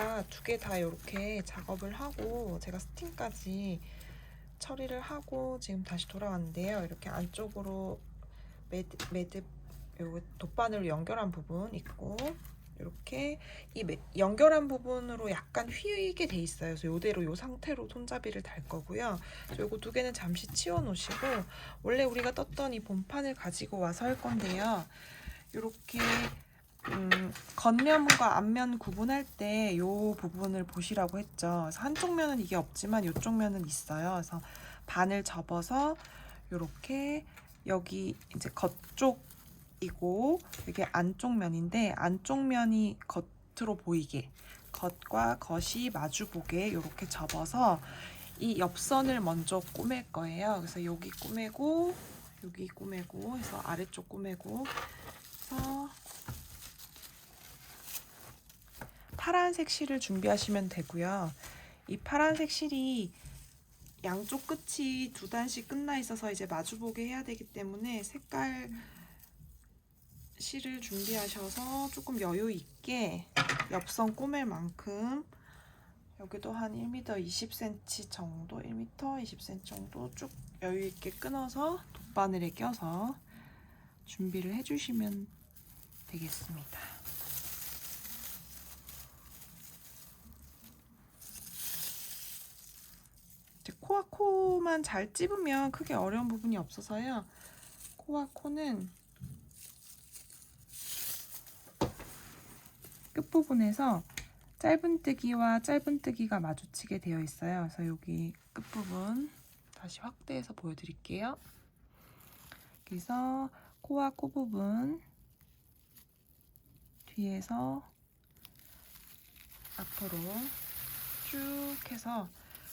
제가 두 개 다 이렇게 작업을 하고 제가 스팀까지 처리를 하고 지금 다시 돌아왔는데요. 이렇게 안쪽으로 매듭 요 돗바늘로 연결한 부분 있고 이렇게 이 연결한 부분으로 약간 휘게 돼 있어요. 그래서 이대로 이 상태로 손잡이를 달 거고요. 요거 두 개는 잠시 치워 놓으시고 원래 우리가 떴던 이 본판을 가지고 와서 할 건데요. 이렇게 겉면과 앞면 구분할 때 이 부분을 보시라고 했죠. 그래서 한쪽 면은 이게 없지만 이쪽 면은 있어요. 그래서 반을 접어서 이렇게 여기 이제 겉쪽이고 이게 안쪽 면인데 안쪽 면이 겉으로 보이게 겉과 겉이 마주 보게 이렇게 접어서 이 옆선을 먼저 꾸밀 거예요. 그래서 여기 꾸미고 여기 꾸미고 해서 아래쪽 꾸미고 해서 파란색 실을 준비하시면 되고요. 이 파란색 실이 양쪽 끝이 두 단씩 끝나 있어서 이제 마주보게 해야 되기 때문에 색깔 실을 준비하셔서 조금 여유 있게 옆선 꼬맬 만큼 여기도 한 1m 20cm 정도, 1m 20cm 정도 쭉 여유 있게 끊어서 돗바늘에 껴서 준비를 해주시면 되겠습니다. 코와 코만 잘 찝으면 크게 어려운 부분이 없어서요. 코와 코는 끝부분에서 짧은뜨기와 짧은뜨기가 마주치게 되어 있어요. 그래서 여기 끝부분 다시 확대해서 보여드릴게요. 여기서 코와 코 부분 뒤에서 앞으로 쭉 해서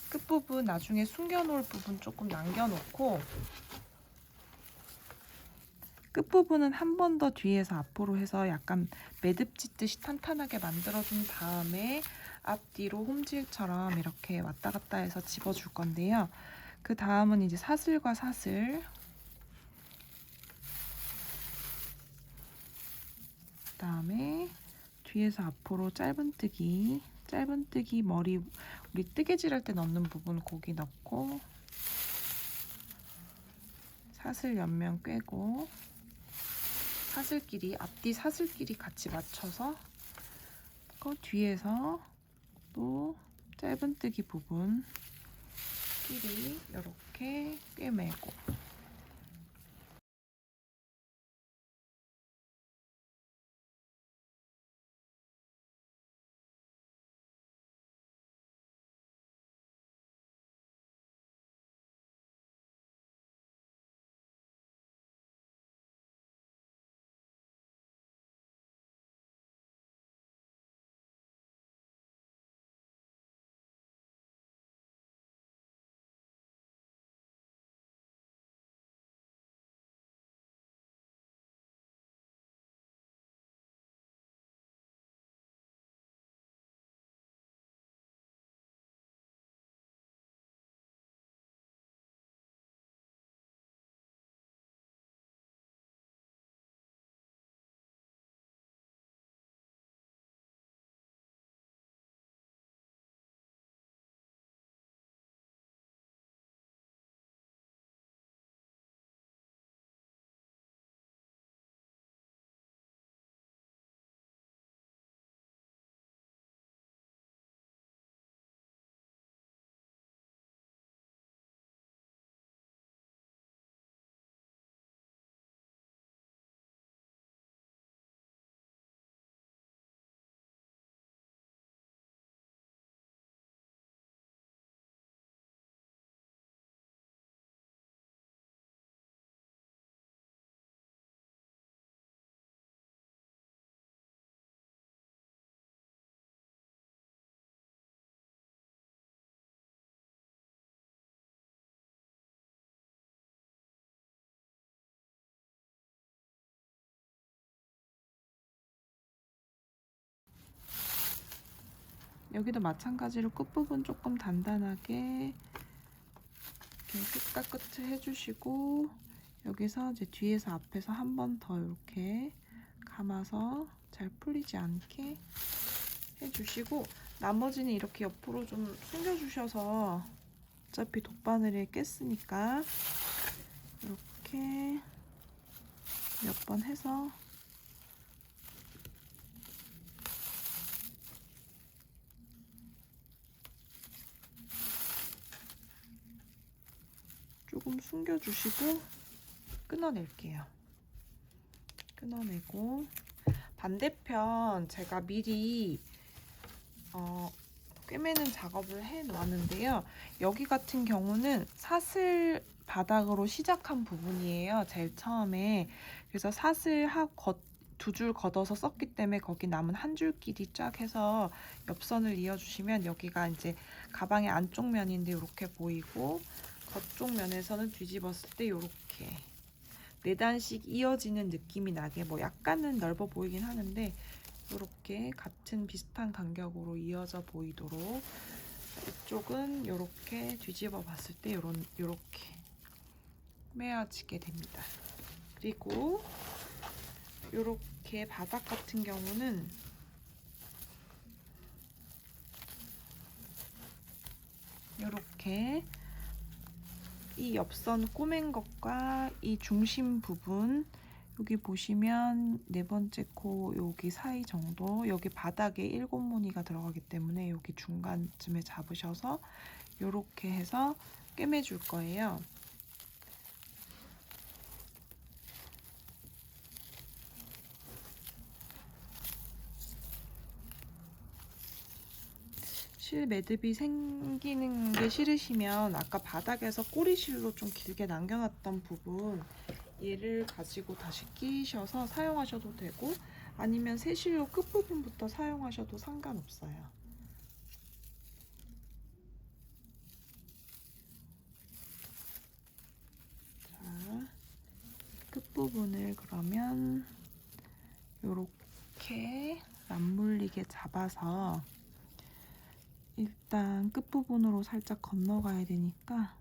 끝부분 나중에 숨겨놓을 부분 조금 남겨놓고 끝부분은 한 번 더 뒤에서 앞으로 해서 약간 매듭 짓듯이 탄탄하게 만들어준 다음에 앞뒤로 홈질처럼 이렇게 왔다 갔다 해서 집어줄 건데요. 그 다음은 이제 사슬과 사슬, 그 다음에 뒤에서 앞으로 짧은뜨기 머리 우리 뜨개질 할 때 넣는 부분 거기 넣고 사슬 옆면 꿰고 사슬끼리 앞뒤 사슬끼리 같이 맞춰서 그 뒤에서 또 짧은뜨기 부분 끼리 이렇게 꿰매고 여기도 마찬가지로 끝부분 조금 단단하게 이렇게 끝과 끝을 해주시고 여기서 이제 뒤에서 앞에서 한 번 더 이렇게 감아서 잘 풀리지 않게 해주시고 나머지는 이렇게 옆으로 좀 숨겨주셔서 어차피 돗바늘에 깼으니까 이렇게 몇 번 해서 조금 숨겨주시고 끊어낼게요. 끊어내고 반대편 제가 미리 꿰매는 작업을 해 놓았는데요. 여기 같은 경우는 사슬 바닥으로 시작한 부분이에요. 제일 처음에. 그래서 사슬 두 줄 걷어서 썼기 때문에 거기 남은 한 줄끼리 쫙 해서 옆선을 이어주시면 여기가 이제 가방의 안쪽 면인데 이렇게 보이고 겉쪽 면에서는 뒤집었을 때 이렇게 4단씩 이어지는 느낌이 나게 뭐 약간은 넓어 보이긴 하는데 이렇게 같은 비슷한 간격으로 이어져 보이도록 이쪽은 이렇게 뒤집어 봤을 때 이렇게 매어지게 됩니다. 그리고 이렇게 바닥 같은 경우는 이렇게 이 옆선 꼬맨 것과 이 중심 부분 여기 보시면 네 번째 코 여기 사이 정도 여기 바닥에 7무늬가 들어가기 때문에 여기 중간쯤에 잡으셔서 이렇게 해서 꿰매줄 거예요. 실 매듭이 생기는 게 싫으시면 아까 바닥에서 꼬리실로 좀 길게 남겨놨던 부분 얘를 가지고 다시 끼셔서 사용하셔도 되고 아니면 새실로 끝부분부터 사용하셔도 상관없어요. 자, 끝부분을 그러면 요렇게 맞물리게 잡아서 일단 끝부분으로 살짝 건너가야 되니까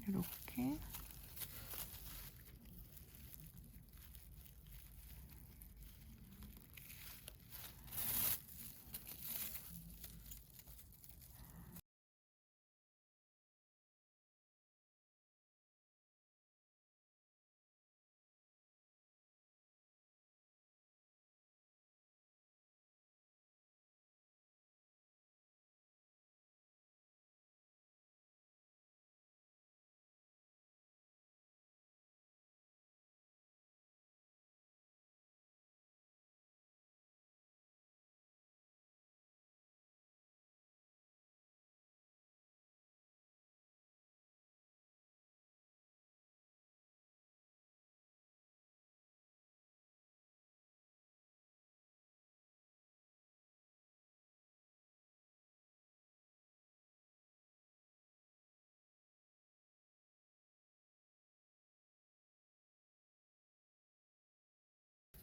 이렇게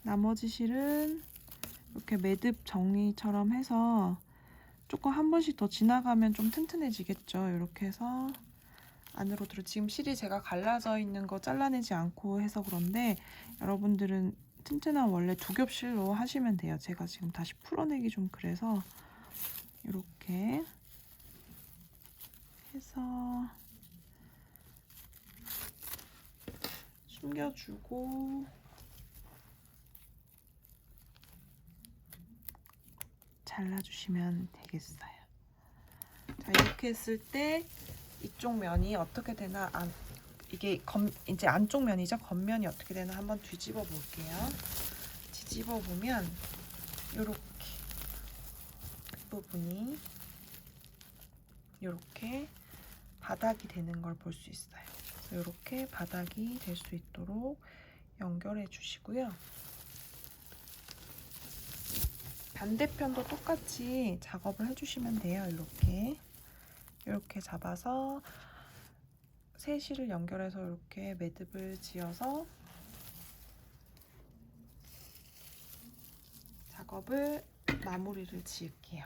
나머지 실은 이렇게 매듭 정리처럼 해서 조금 한 번씩 더 지나가면 좀 튼튼해지겠죠. 이렇게 해서 안으로 지금 실이 제가 갈라져 있는 거 잘라내지 않고 해서 그런데 여러분들은 튼튼한 원래 2겹 실로 하시면 돼요. 제가 지금 다시 풀어내기 좀 그래서 이렇게 해서 숨겨주고 잘라주시면 되겠어요. 자, 이렇게 했을 때 이쪽 면이 어떻게 되나 이게 이제 안쪽 면이죠. 겉면이 어떻게 되나 한번 뒤집어 볼게요. 뒤집어 보면 이렇게 부분이 이렇게 바닥이 되는 걸 볼 수 있어요. 그래서 이렇게 바닥이 될 수 있도록 연결해 주시고요. 반대편도 똑같이 작업을 해주시면 돼요. 이렇게 잡아서 세 실을 연결해서 이렇게 매듭을 지어서 작업을 마무리를 지을게요.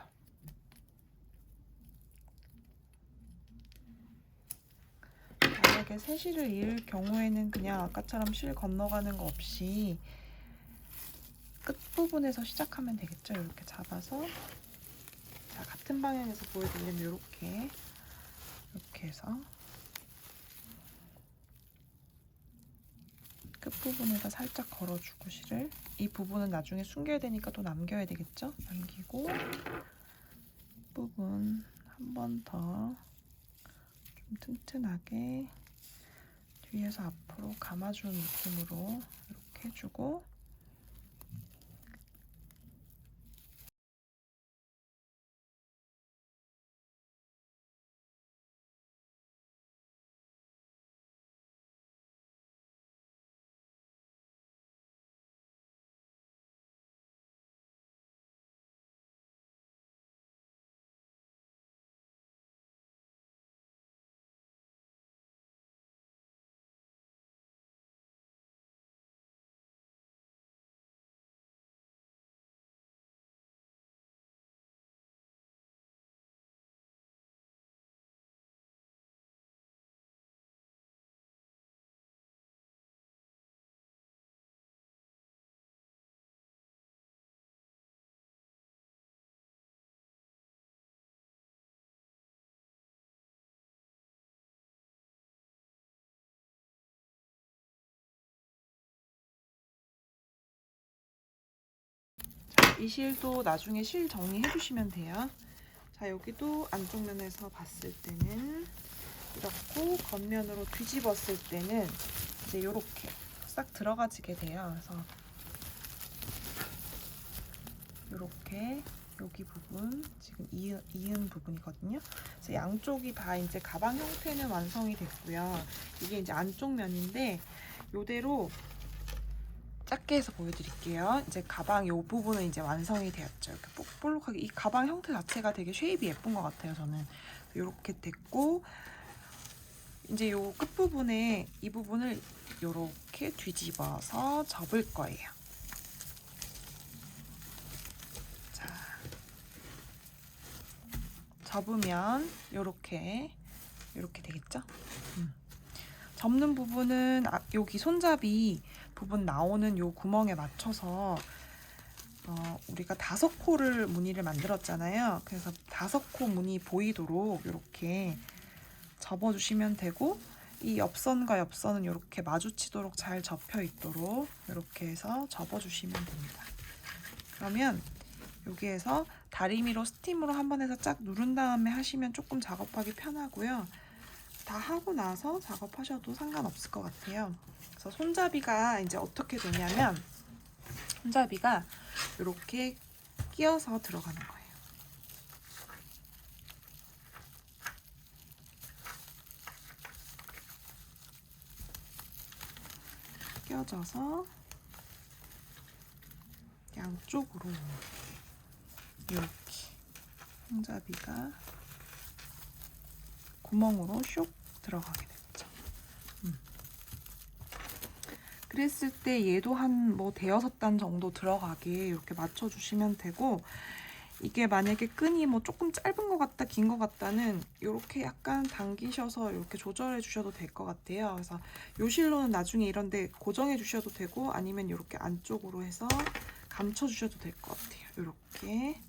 만약에 세 실을 이을 경우에는 그냥 아까처럼 실 건너가는 거 없이 이렇게 2겹 실로 이렇게 매듭을 지어서 작업을 마무리를 지을게요. 자, 이렇게 세 실을 이을 경우에는 그냥 아까처럼 실 건너가는 거 없이 이렇게 2겹 실로 이렇게 매듭을 지어서 작업을 마무리를 지을게요. 자, 이렇게 세 실을 이을 경우에는 그냥 아까처럼 실 건너가는 거 없이 끝부분에서 시작하면 되겠죠. 이렇게 잡아서, 자, 같은 방향에서 보여드리려면 이렇게 해서 끝부분에다 살짝 걸어주고, 실을 이 부분은 나중에 숨겨야 되니까 또 남겨야 되겠죠. 남기고 부분 한 번 더 좀 튼튼하게 뒤에서 앞으로 감아주는 느낌으로 이렇게 해주고, 이 실도 나중에 실 정리해 주시면 돼요. 자, 여기도 안쪽 면에서 봤을 때는 이렇고, 겉면으로 뒤집었을 때는 이제 이렇게 싹 들어가지게 돼요. 그래서 이렇게 여기 부분 지금 이은 부분이거든요. 그래서 양쪽이 다 이제 가방 형태는 완성이 됐고요. 이게 이제 안쪽 면인데 이대로 작게 해서 보여드릴게요. 이제 가방 이 부분은 이제 완성이 되었죠. 이렇게 볼록하게 이 가방 형태 자체가 되게 쉐입이 예쁜 것 같아요. 저는 이렇게 됐고, 이제 요 끝부분에 이 부분을 이렇게 뒤집어서 접을 거예요. 자, 접으면 이렇게 되겠죠? 접는 부분은 여기 손잡이 부분 나오는 요 구멍에 맞춰서 우리가 5코를 무늬를 만들었잖아요. 그래서 5코 무늬 보이도록 이렇게 접어주시면 되고, 이 옆선과 옆선은 이렇게 마주치도록 잘 접혀 있도록 이렇게 해서 접어주시면 됩니다. 그러면 여기에서 다리미로 스팀으로 한번 해서 쫙 누른 다음에 하시면 조금 작업하기 편하고요. 다 하고 나서 작업하셔도 상관없을 것 같아요. 그래서 손잡이가 이제 어떻게 되냐면, 손잡이가 이렇게 끼어서 들어가는 거예요. 끼워져서 양쪽으로 이렇게 손잡이가 구멍으로 쇽 들어가게 됐죠. 그랬을 때 얘도 한 뭐 대여섯 단 정도 들어가게 이렇게 맞춰주시면 되고, 이게 만약에 끈이 뭐 조금 짧은 것 같다, 긴 것 같다는 이렇게 약간 당기셔서 이렇게 조절해 주셔도 될 것 같아요. 그래서 요 실로는 나중에 이런데 고정해 주셔도 되고, 아니면 이렇게 안쪽으로 해서 감춰 주셔도 될 것 같아요. 이렇게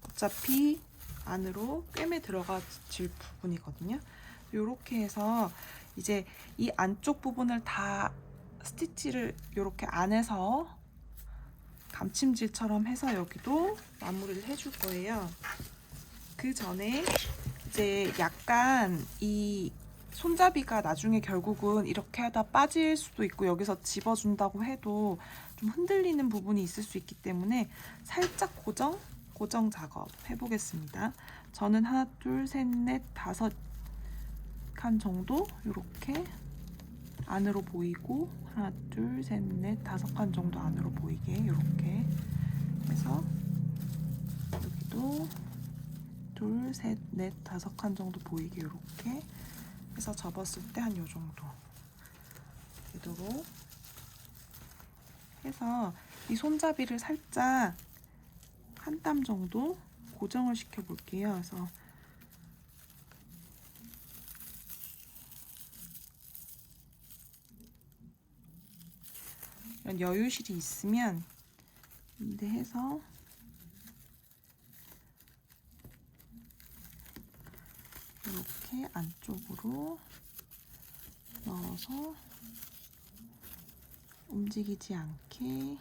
어차피 안으로 꿰매 들어가질 부분이거든요. 이렇게 해서 이제 이 안쪽 부분을 다 스티치를 이렇게 안에서 감침질처럼 해서 여기도 마무리를 해줄 거예요. 그 전에 이제 약간 이 손잡이가 나중에 결국은 이렇게 하다 빠질 수도 있고, 여기서 집어준다고 해도 좀 흔들리는 부분이 있을 수 있기 때문에 살짝 고정 작업 해보겠습니다. 저는 하나, 둘, 셋, 넷, 5칸 정도 이렇게 안으로 보이고, 하나, 둘, 셋, 넷, 5칸 정도 안으로 보이게 이렇게 해서 여기도 둘, 셋, 넷, 5칸 정도 보이게 이렇게 해서 접었을 때 한 요 정도 되도록 해서 이 손잡이를 살짝 한 땀 정도 고정을 시켜 볼게요. 그래서 이런 여유실이 있으면 근데 해서 이렇게 안쪽으로 넣어서 움직이지 않게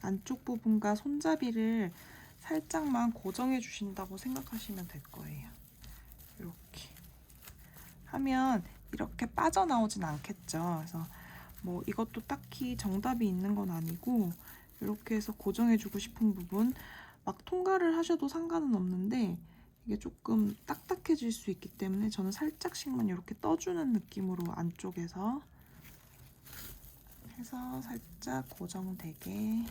안쪽 부분과 손잡이를 살짝만 고정해 주신다고 생각하시면 될 거예요. 이렇게 하면 이렇게 빠져나오진 않겠죠. 그래서 뭐 이것도 딱히 정답이 있는 건 아니고 이렇게 해서 고정해 주고 싶은 부분 막 통과를 하셔도 상관은 없는데 이게 조금 딱딱해질 수 있기 때문에 저는 살짝씩만 이렇게 떠주는 느낌으로 안쪽에서 해서 살짝 고정되게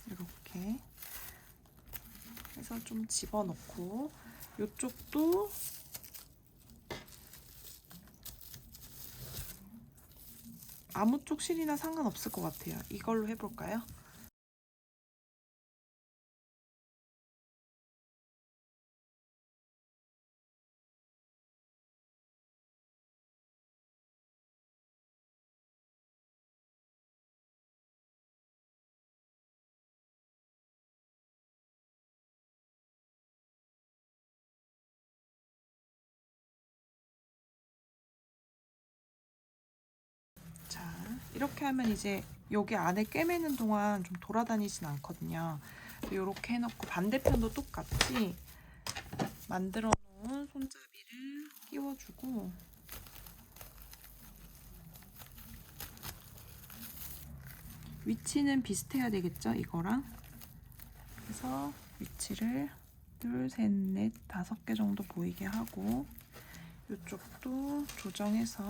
이렇게 해서 좀 집어넣고 이쪽도 아무 쪽 실이나 상관없을 것 같아요. 이걸로 해볼까요? 자, 이렇게 하면 이제 여기 안에 꿰매는 동안 좀 돌아다니진 않거든요. 이렇게 해놓고 반대편도 똑같이 만들어 놓은 손잡이를 끼워주고 위치는 비슷해야 되겠죠? 이거랑. 그래서 위치를 둘, 셋, 넷, 5개 정도 보이게 하고 이쪽도 조정해서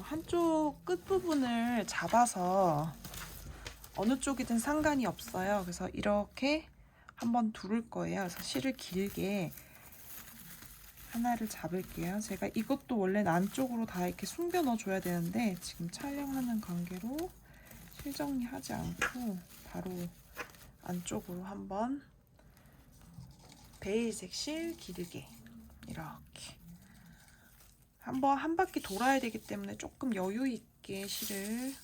한쪽 끝부분을 잡아서 어느 쪽이든 상관이 없어요. 그래서 이렇게 한번 두를 거예요. 그래서 실을 길게 하나를 잡을게요. 제가 이것도 원래는 안쪽으로 다 이렇게 숨겨 넣어줘야 되는데 지금 촬영하는 관계로 실 정리하지 않고 바로 안쪽으로 한번 베이직 실 기르게 이렇게 한번 한 바퀴 돌아야 되기 때문에 조금 여유 있게 실을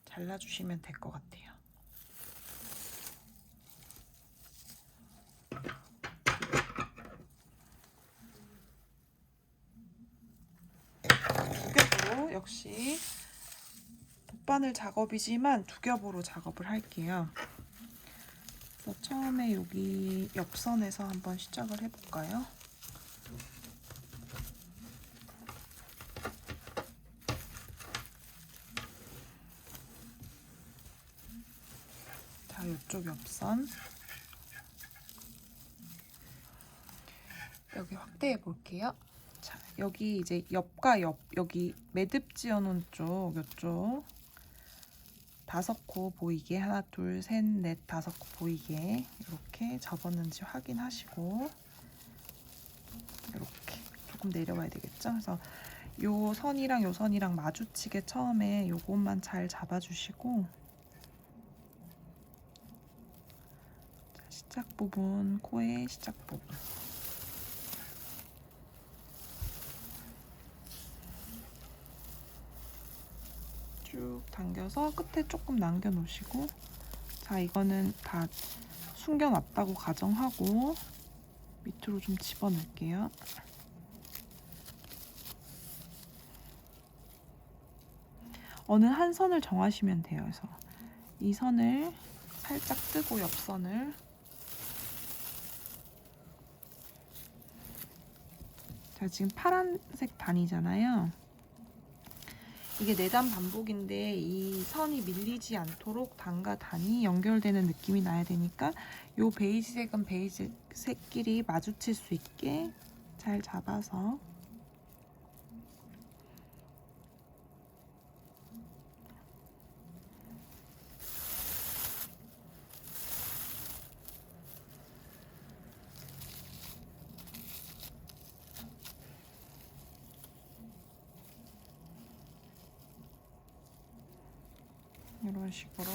잘라주시면 될 것 같아요. 두겹으로 역시 돗바늘 작업이지만 두겹으로 작업을 할게요. 그래서 처음에 여기 옆선에서 한번 시작을 해볼까요? 자, 이쪽 옆선 여기 확대해 볼게요. 자, 여기 이제 옆과 옆 여기 매듭 지어놓은 쪽 이쪽 5코 보이게, 하나, 둘, 셋, 넷, 5코 보이게 이렇게 접었는지 확인하시고 이렇게 조금 내려와야 되겠죠? 그래서 요 선이랑 요 선이랑 마주치게 처음에 요것만 잘 잡아주시고, 시작 부분, 코의 시작 부분 쭉 당겨서 끝에 조금 남겨 놓으시고, 자, 이거는 다 숨겨놨다고 가정하고 밑으로 좀 집어넣을게요. 어느 한 선을 정하시면 돼요. 그래서 이 선을 살짝 뜨고 옆선을, 자, 지금 파란색 단이잖아요. 이게 4단 반복인데 이 선이 밀리지 않도록 단과 단이 연결되는 느낌이 나야 되니까 요 베이지색은 베이지색끼리 마주칠 수 있게 잘 잡아서 이런 식으로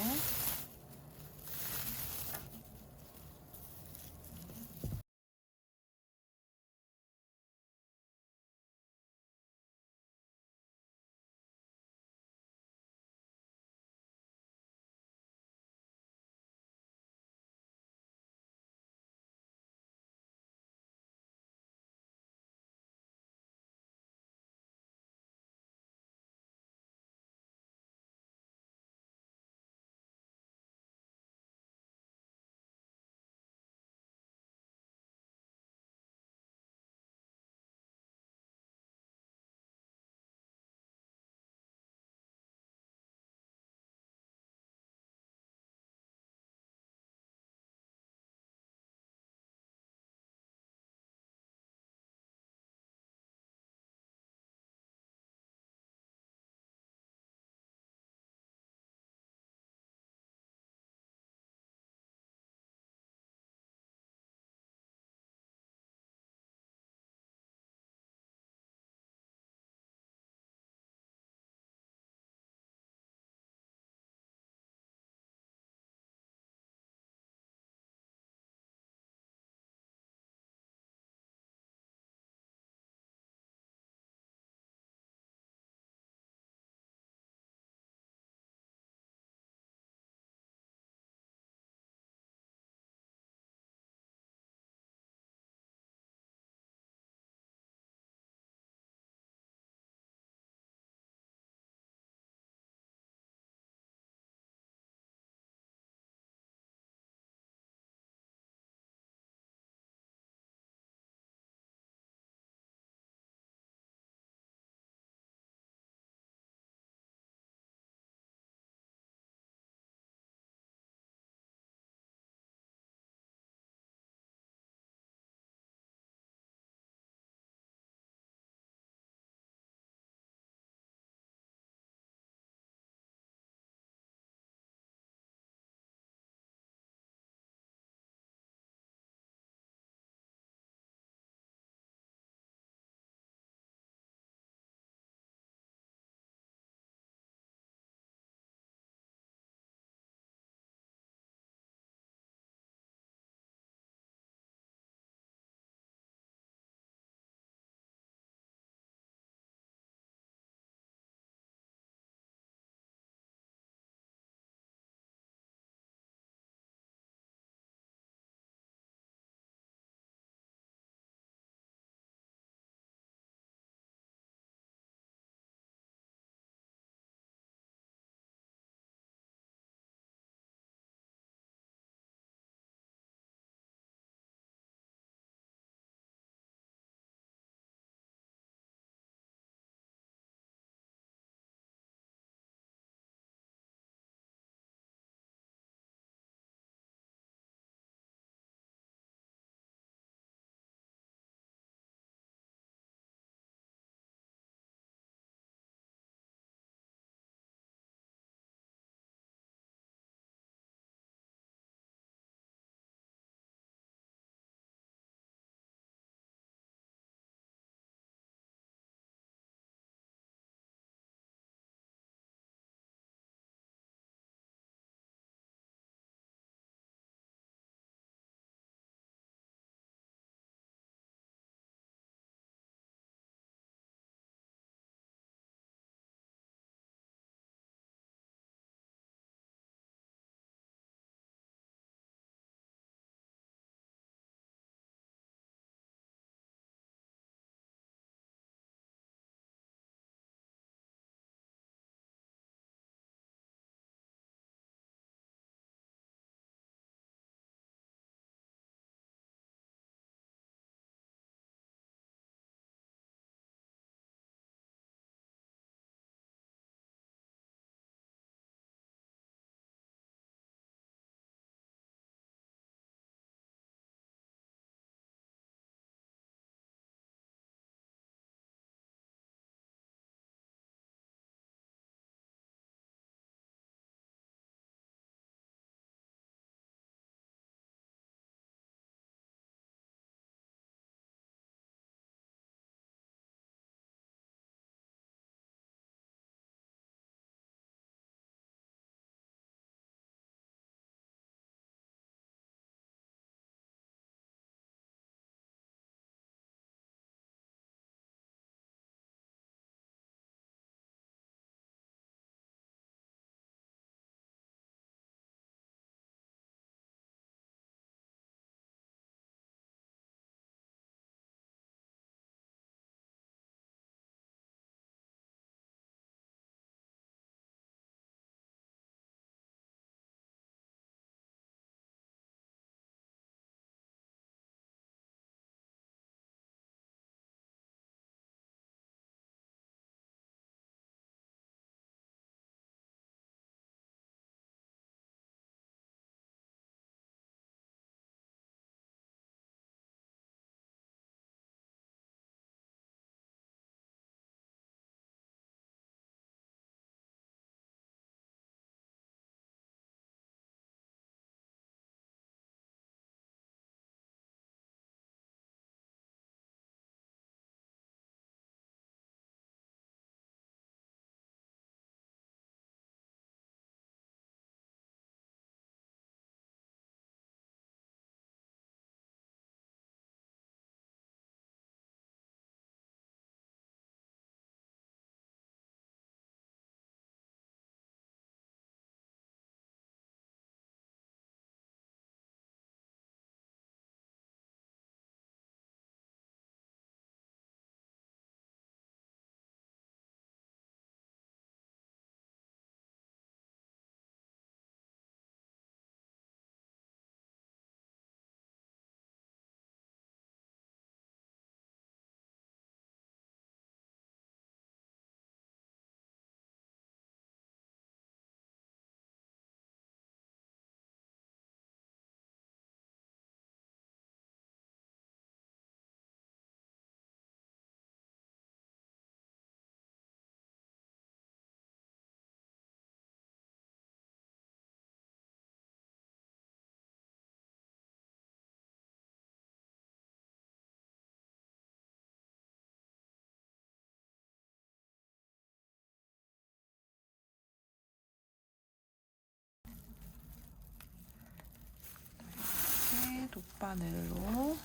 뒷바늘로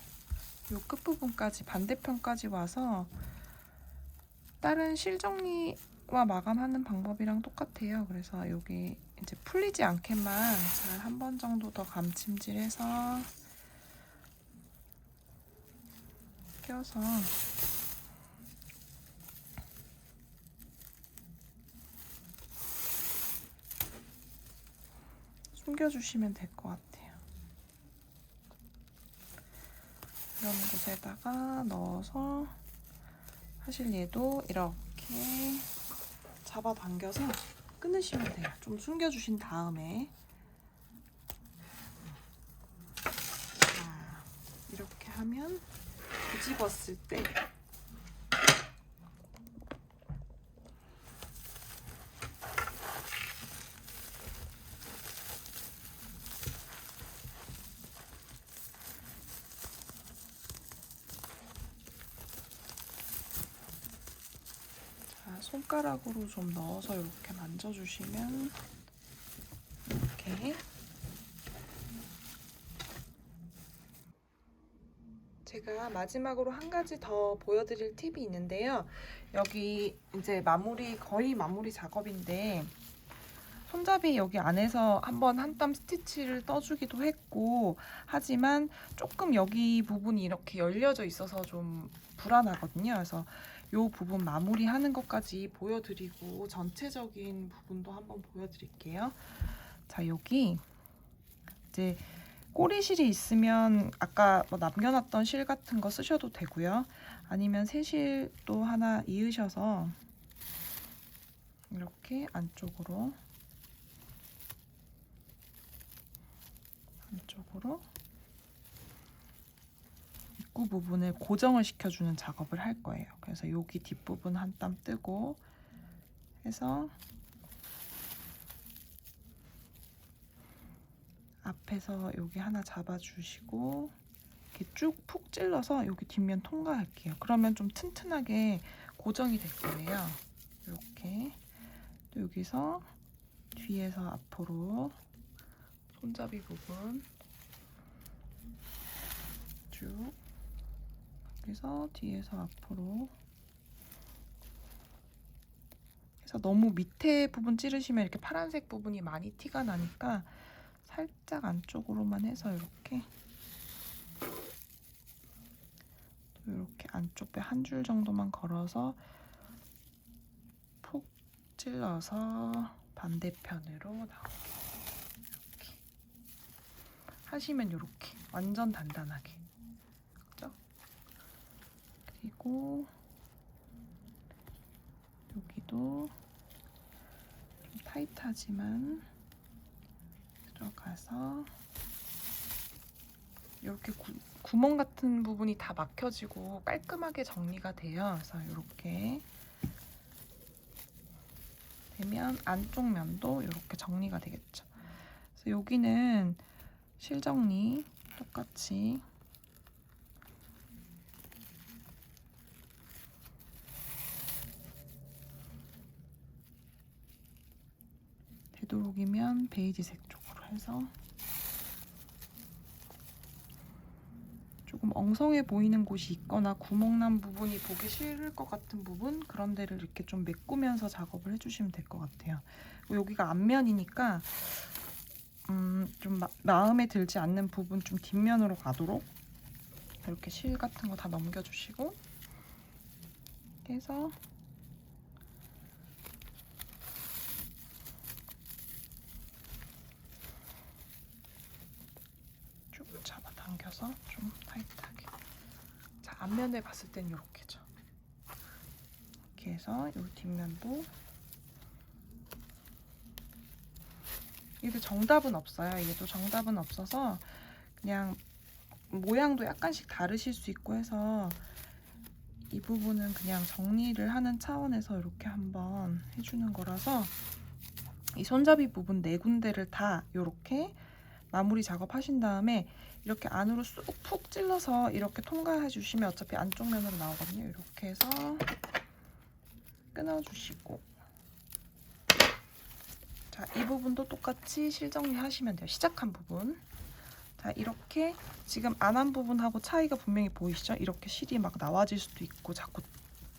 요 끝부분까지 반대편까지 와서 다른 실정리와 마감하는 방법이랑 똑같아요. 그래서 여기 이제 풀리지 않게만 잘 한 번 정도 더 감침질해서 껴서 숨겨주시면 될 것 같아요. 이런 곳에다가 넣어서 사실 얘도 이렇게 잡아당겨서 끊으시면 돼요. 좀 숨겨주신 다음에 자, 이렇게 하면 뒤집었을 때 손가락으로 좀 넣어서 이렇게 만져주시면 이렇게 제가 마지막으로 한 가지 더 보여드릴 팁이 있는데요. 여기 이제 거의 마무리 작업인데 손잡이 여기 안에서 한번 한 땀 스티치를 떠주기도 했고 하지만 조금 여기 부분이 이렇게 열려져 있어서 좀 불안하거든요. 그래서 이 부분 마무리하는 것까지 보여드리고 전체적인 부분도 한번 보여드릴게요. 자, 여기 이제 꼬리실이 있으면 아까 뭐 남겨놨던 실 같은 거 쓰셔도 되고요. 아니면 새실도 하나 이으셔서 이렇게 안쪽으로 입구 부분을 고정을 시켜주는 작업을 할 거예요. 그래서 여기 뒷부분 한 땀 뜨고 해서 앞에서 여기 하나 잡아주시고 이렇게 쭉 푹 찔러서 여기 뒷면 통과할게요. 그러면 좀 튼튼하게 고정이 될 거예요. 이렇게 또 여기서 뒤에서 앞으로 손잡이 부분 쭉 여기서 뒤에서 앞으로 해서 너무 밑에 부분 찌르시면 이렇게 파란색 부분이 많이 티가 나니까 살짝 안쪽으로만 해서 이렇게 안쪽 배 한 줄 정도만 걸어서 푹 찔러서 반대편으로 나오게 이렇게 하시면 이렇게 완전 단단하게, 그죠? 그리고 여기도 좀 타이트하지만 들어가서 이렇게 구멍 같은 부분이 다 막혀지고 깔끔하게 정리가 돼요. 그래서 이렇게 되면 안쪽 면도 이렇게 정리가 되겠죠. 그래서 여기는 실정리 똑같이 되도록이면 베이지색 쪽으로 해서 조금 엉성해 보이는 곳이 있거나 구멍난 부분이 보기 싫을 것 같은 부분, 그런 데를 이렇게 좀 메꾸면서 작업을 해주시면 될 것 같아요. 여기가 앞면이니까 좀 마음에 들지 않는 부분 좀 뒷면으로 가도록 이렇게 실 같은 거 다 넘겨주시고 해서 쭉 잡아당겨서 좀 타이트하게. 자, 앞면을 봤을 땐 이렇게죠. 이렇게 해서 이 뒷면도 얘도 정답은 없어요. 얘도 정답은 없어서 그냥 모양도 약간씩 다르실 수 있고 해서 이 부분은 그냥 정리를 하는 차원에서 이렇게 한번 해주는 거라서 이 손잡이 부분 네 군데를 다 이렇게 마무리 작업하신 다음에 이렇게 안으로 쑥 푹 찔러서 이렇게 통과해 주시면 어차피 안쪽 면으로 나오거든요. 이렇게 해서 끊어주시고, 자, 이 부분도 똑같이 실정리 하시면 돼요. 시작한 부분. 자, 이렇게 지금 안한 부분하고 차이가 분명히 보이시죠? 이렇게 실이 막 나와질 수도 있고 자꾸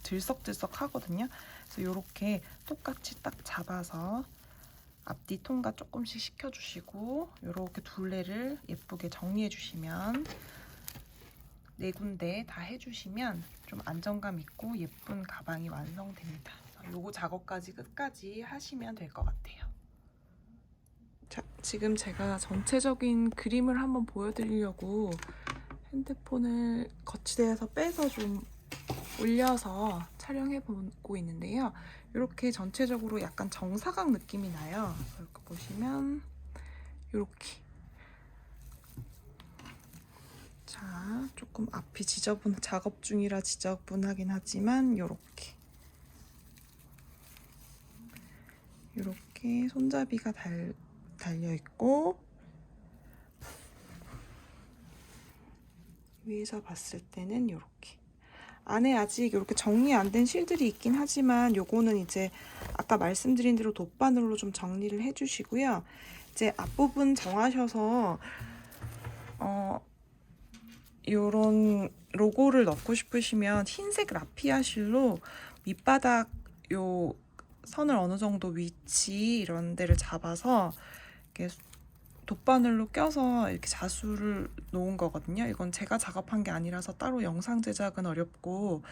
들썩들썩 하거든요. 그래서 이렇게 똑같이 딱 잡아서 앞뒤 통과 조금씩 시켜주시고 이렇게 둘레를 예쁘게 정리해 주시면 네 군데 다 해주시면 좀 안정감 있고 예쁜 가방이 완성됩니다. 요거 작업까지 끝까지 하시면 될 것 같아요. 자, 지금 제가 전체적인 그림을 한번 보여드리려고 핸드폰을 거치대에서 빼서 좀 올려서 촬영해 보고 있는데요. 이렇게 전체적으로 약간 정사각 느낌이 나요. 이렇게 보시면 이렇게, 자, 조금 앞이 작업 중이라 지저분하긴 하지만 이렇게 손잡이가 달려 있고, 위에서 봤을 때는 이렇게 안에 아직 이렇게 정리 안 된 실들이 있긴 하지만 요거는 이제 아까 말씀드린 대로 돗바늘로 좀 정리를 해주시고요. 이제 앞부분 정하셔서 요런 로고를 넣고 싶으시면 흰색 라피아 실로 밑바닥 요 선을 어느 정도 위치 이런 데를 잡아서 이렇게 돗바늘로 껴서 이렇게 자수를 놓은 거거든요. 이건 제가 작업한 게 아니라서 따로 영상 제작은 어렵고,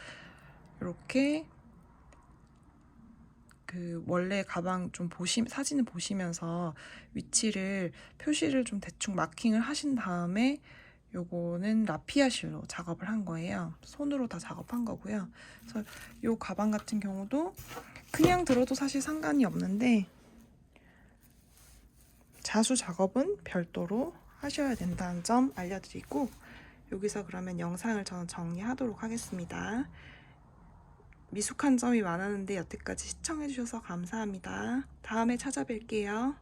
이렇게 그 원래 가방 좀 사진을 보시면서 위치를 표시를 좀 대충 마킹을 하신 다음에 요거는 라피아 실로 작업을 한 거예요. 손으로 다 작업한 거고요. 그래서 요 가방 같은 경우도 그냥 들어도 사실 상관이 없는데 자수 작업은 별도로 하셔야 된다는 점 알려드리고, 여기서 그러면 영상을 저는 정리하도록 하겠습니다. 미숙한 점이 많았는데 여태까지 시청해주셔서 감사합니다. 다음에 찾아뵐게요.